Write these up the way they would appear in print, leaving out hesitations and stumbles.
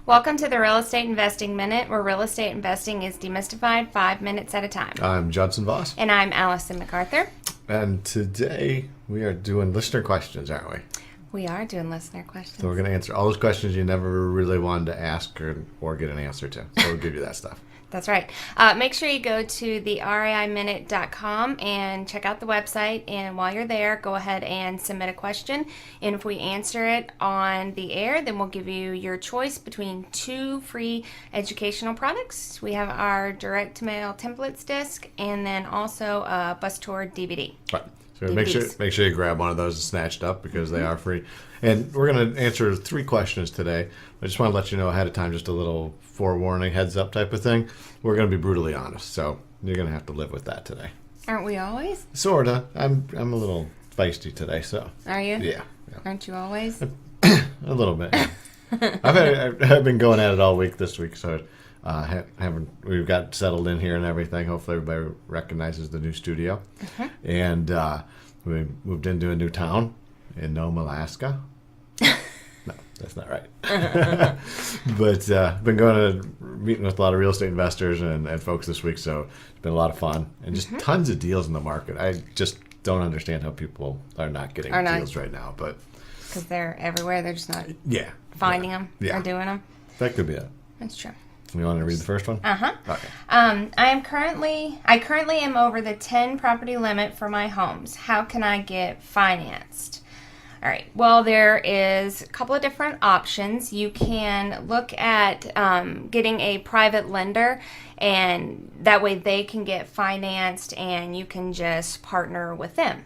Welcome to the Real Estate Investing Minute, where real estate investing is demystified 5 minutes at a time. I'm Judson Voss. And I'm Allison MacArthur. And today we are doing listener questions, aren't we? We are doing listener questions. So we're going to answer all those questions you never really wanted to ask or get an answer to. So we'll give you that stuff. That's right. Make sure you go to the reiminute.com and check out the website. And while you're there, go ahead and submit a question. And if we answer it on the air, then we'll give you your choice between 2 free educational products. We have our direct mail templates disc and then also a bus tour DVD. Right. So make sure you grab one of those and snatch it up because they are free. And we're going to answer 3 questions today. I just want to let you know ahead of time, just a little forewarning, heads up type of thing. We're going to be brutally honest, so you're going to have to live with that today. Aren't we always? Sorta. I'm a little feisty today, so. Are you? Yeah. Aren't you always? A little bit. I've been going at it all week this week, so we've got settled in here and everything. Hopefully everybody recognizes the new studio. And we moved into a new town in Nome, Alaska. No, that's not right. But been going to meeting with a lot of real estate investors and folks this week, so it's been a lot of fun and just tons of deals in the market. I just don't understand how people are not getting deals right now, but because they're everywhere, they're just not finding them or doing them. That could be it. That's true. You want to read the first one? Okay. I currently am over the 10 property limit for my homes. How can I get financed? All right. Well, there is a couple of different options. You can look at getting a private lender, and that way they can get financed, and you can just partner with them.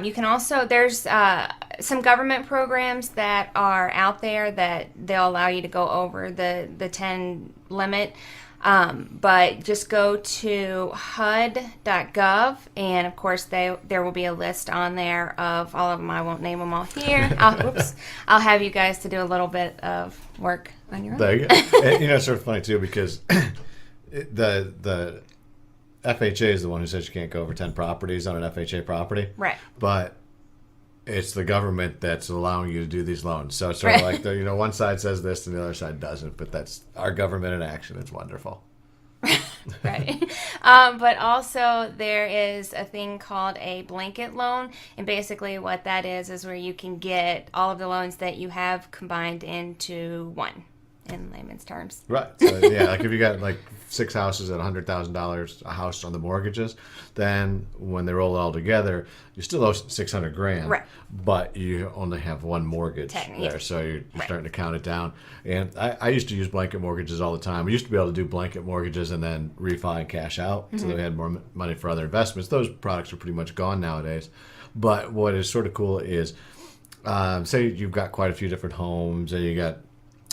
You can also, there's some government programs that are out there that they'll allow you to go over the 10 limit, but just go to HUD.gov, and of course there will be a list on there of all of them. I won't name them all here. I'll have you guys to do a little bit of work on your own. There you go. And, it's sort of funny too because the FHA is the one who says you can't go over 10 properties on an FHA property. Right. But it's the government that's allowing you to do these loans. So it's sort of like, one side says this and the other side doesn't. But that's our government in action. It's wonderful. Right. But also there is a thing called a blanket loan. And basically what that is where you can get all of the loans that you have combined into one. In layman's terms. Right. So, like if you got like 6 houses at $100,000 a house on the mortgages, then when they roll it all together, you still owe $600,000. Right. But you only have one mortgage there, so you're starting to count it down. And I used to use blanket mortgages all the time. We used to be able to do blanket mortgages and then refi and cash out, so they had more money for other investments. Those products are pretty much gone nowadays. But what is sort of cool is, say you've got quite a few different homes, and you got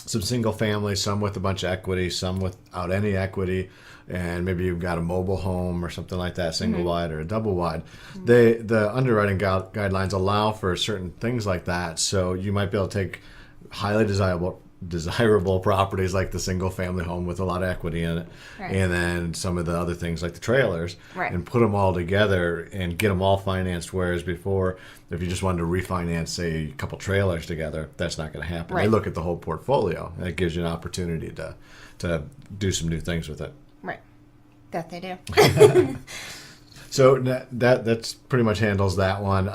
some single family, some with a bunch of equity, some without any equity, and maybe you've got a mobile home or something like that, single wide or a double wide. The underwriting guidelines allow for certain things like that, so you might be able to take highly desirable properties like the single family home with a lot of equity in it, and then some of the other things like the trailers, and put them all together and get them all financed, whereas before, if you just wanted to refinance, say, a couple trailers together, that's not going to happen. They look at the whole portfolio, and it gives you an opportunity to do some new things with it. Right. That they do. So that's pretty much handles that one.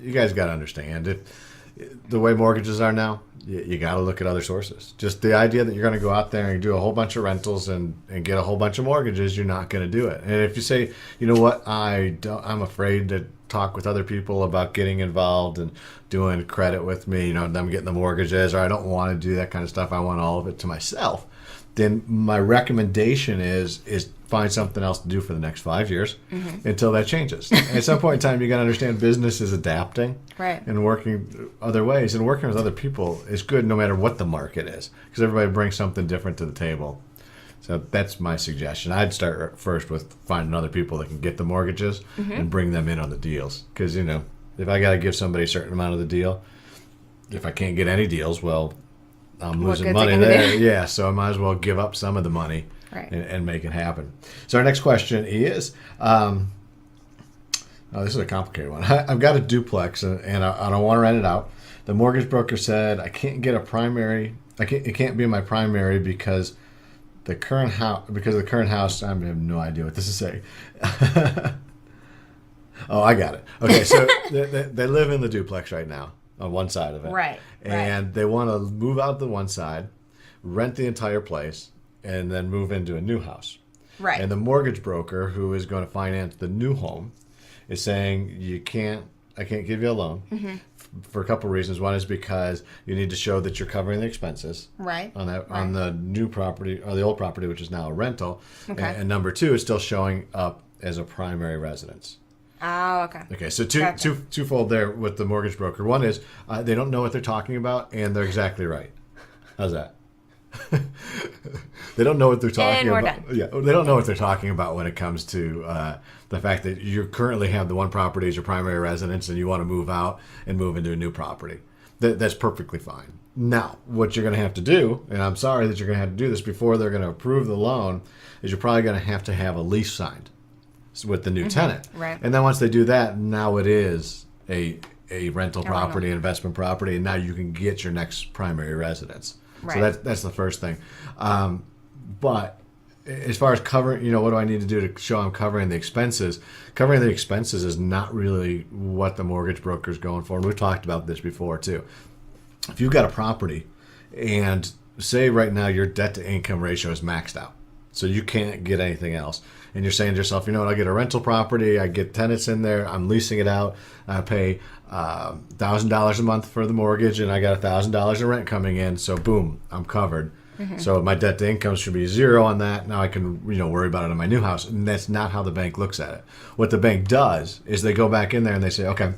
You guys got to understand, the way mortgages are now, you got to look at other sources. Just the idea that you're going to go out there and do a whole bunch of rentals and get a whole bunch of mortgages, you're not going to do it. And if you say, you know what, I'm afraid to talk with other people about getting involved and doing credit with me, them getting the mortgages, or I don't want to do that kind of stuff, I want all of it to myself, then my recommendation is find something else to do for the next 5 years until that changes. And at some point in time, you got to understand business is adapting and working other ways. And working with other people is good no matter what the market is, because everybody brings something different to the table. So that's my suggestion. I'd start first with finding other people that can get the mortgages and bring them in on the deals. Because, if I got to give somebody a certain amount of the deal, if I can't get any deals, well, I'm losing money there. Yeah, so I might as well give up some of the money and make it happen. So our next question is, this is a complicated one. I've got a duplex and I don't want to rent it out. The mortgage broker said I can't get a primary it can't be my primary because the current house. I have no idea what this is saying. Oh, I got it. Okay, so they live in the duplex right now on one side of it, Right. And they want to move out the one side, rent the entire place, and then move into a new house. Right. And the mortgage broker who is going to finance the new home is saying I can't give you a loan for a couple of reasons. One is because you need to show that you're covering the expenses Right. on the new property or the old property, which is now a rental. Okay. And number two, it's still showing up as a primary residence. Oh, okay. Okay, so Gotcha. twofold there with the mortgage broker. One is they don't know what they're talking about, and they're exactly right. How's that? They don't know what they're talking And we're about. done. Yeah, they don't know what they're talking about when it comes to the fact that you currently have the one property as your primary residence, and you want to move out and move into a new property. That's perfectly fine. Now, what you're going to have to do, and I'm sorry that you're going to have to do this before they're going to approve the loan, is you're probably going to have a lease signed with the new tenant. Right. And then once they do that, now it is a rental rental. property, investment property, and now you can get your next primary residence. Right. So that's the first thing. But as far as covering, what do I need to do to show I'm covering the expenses? Covering the expenses is not really what the mortgage broker is going for. And we've talked about this before too. If you've got a property and say right now your debt to income ratio is maxed out, so you can't get anything else, and you're saying to yourself, you know what, I get a rental property, I get tenants in there, I'm leasing it out, I pay $1,000 a month for the mortgage, and I got $1,000 in rent coming in, so boom, I'm covered. So my debt to income should be 0 on that. Now I can worry about it in my new house, and that's not how the bank looks at it. What the bank does is they go back in there and they say, okay,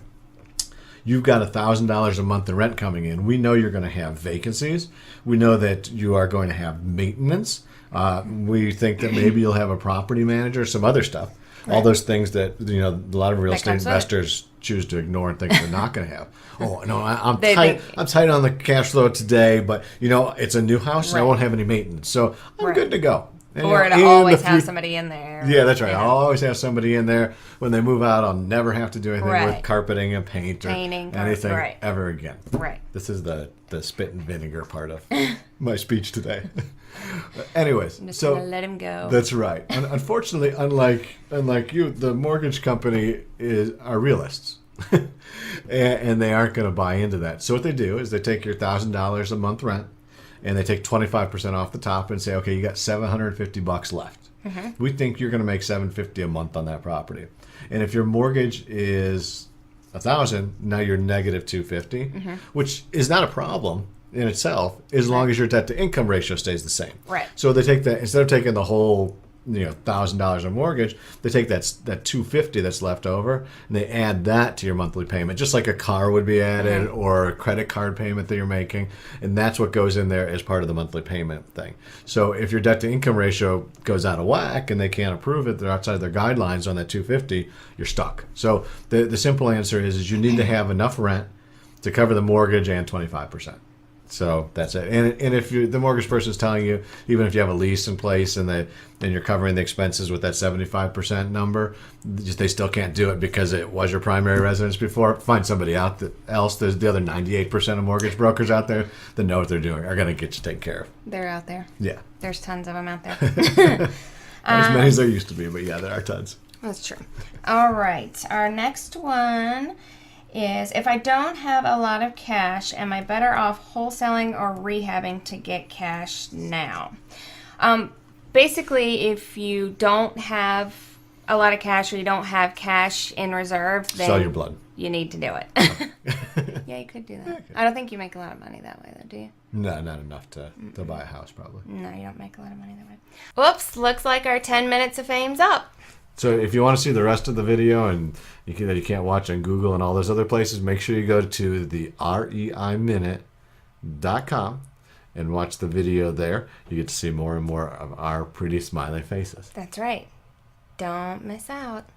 you've got $1,000 a month in rent coming in. We know you're going to have vacancies. We know that you are going to have maintenance. We think that maybe you'll have a property manager, some other stuff. Right. All those things that a lot of real estate investors choose to ignore and think they're not going to have. Oh no, I'm tight. I'm tight on the cash flow today, but it's a new house and I won't have any maintenance, so I'm good to go. And, or to always have somebody in there. Yeah, that's right. I'll always have somebody in there. When they move out, I'll never have to do anything with carpeting and painting anything ever again. Right. This is the spit and vinegar part of my speech today. Anyways, I'm just so gonna let him go. That's right. Unfortunately, unlike you, the mortgage company are realists. and they aren't going to buy into that. So what they do is they take your $1,000 a month rent, and they take 25% off the top and say, okay, you got $750 left. We think you're going to make $750 a month on that property. And if your mortgage is $1,000, now you're negative $250, which is not a problem in itself, as long as your debt to income ratio stays the same. Right. So they take that, instead of taking the whole $1,000 in mortgage, they take that $250 that's left over and they add that to your monthly payment, just like a car would be added or a credit card payment that you're making, and that's what goes in there as part of the monthly payment thing. So if your debt to income ratio goes out of whack and they can't approve it, they're outside their guidelines on that $250, you're stuck. So the simple answer is you need to have enough rent to cover the mortgage and 25%. So that's it. And if the mortgage person is telling you, even if you have a lease in place and you're covering the expenses with that 75% number, they still can't do it because it was your primary residence before. Find somebody else. There's the other 98% of mortgage brokers out there that know what they're doing, are going to get you taken care of. They're out there. Yeah. There's tons of them out there. Not as many as there used to be, but yeah, there are tons. That's true. All right. Our next one is, if I don't have a lot of cash, am I better off wholesaling or rehabbing to get cash now? Basically, if you don't have a lot of cash or you don't have cash in reserve, then sell your blood. You need to do it. Yeah, you could do that. Okay. I don't think you make a lot of money that way, though, do you? No, not enough to buy a house, probably. No, you don't make a lot of money that way. Whoops, looks like our 10 minutes of fame's up. So if you want to see the rest of the video and that you can't watch on Google and all those other places, make sure you go to the reiminute.com and watch the video there. You get to see more and more of our pretty smiley faces. That's right. Don't miss out.